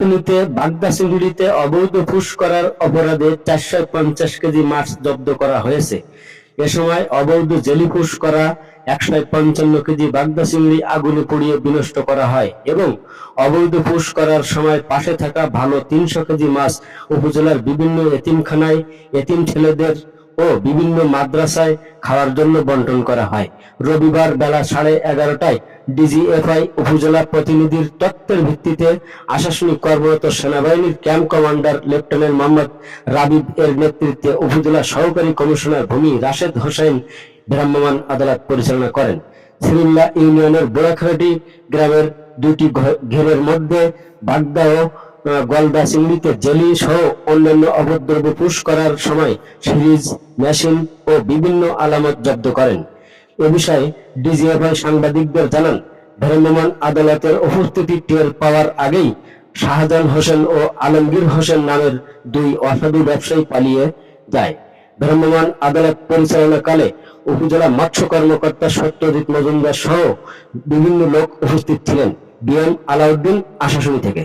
গাবতলীতে বাগদা চিংড়িতে অবৈধ পুশ করার অপরাধে 450 কেজি মাছ জব্দ করা হয়েছে। এ সময় অবৈধ জেলি পুশ করা 155 কেজি বাগদা চিংড়ি আগুনে পুড়িয়ে বিনষ্ট করা হয় এবং অবৈধ পুশ করার সময় পাশে থাকা ভালো 300 কেজি মাছ উপজেলার বিভিন্ন এতিমখানায় এতিম ছেলেদের ও বিভিন্ন মাদ্রাসায় খাওয়ার জন্য বন্টন করা হয়। রবিবার বেলা 11:30টায় ডিজিএফআই উপজেলা প্রতিনিধির তথ্যের ভিত্তিতে আশাসনিক কর্মরত সেনাবাহিনীর ক্যাম্প কমান্ডার লেফটেন্যান্ট মোহাম্মদ রাবিব এর নেতৃত্বে উপজেলা সহকারী কমিশনার ভূমি রাশেদ হোসেন ভ্রাম্যমাণ আদালত পরিচালনা করেন। সিরিল্লা ইউনিয়নের বোড়াখাটি গ্রামের দুটি ঘেরের মধ্যে বাগদা ও গলদা চিংড়িতে জেলি সহ অন্যান্য অভদ্রব্য পুশ করার সময় সিরিজ, মেশিন ও বিভিন্ন আলামত জব্দ করেন। এ বিষয়ে ডিজিএফআই সাংবাদিকদের জানান, ভ্রাম্যমাণ আদালতের উপস্থিতি টের পাওয়ার আগেই শাহজাহান হোসেন ও আলমগীর হোসেন নামের দুই অসাধু ব্যবসায়ী পালিয়ে যায়। ভ্রাম্যমাণ আদালত পরিচালনাকালে উপজেলা মৎস্য কর্মকর্তা সত্যজিৎ মজুমদার সহ বিভিন্ন লোক উপস্থিত ছিলেন। বিএম আলাউদ্দিন, আশাশুনি থেকে।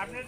আপনি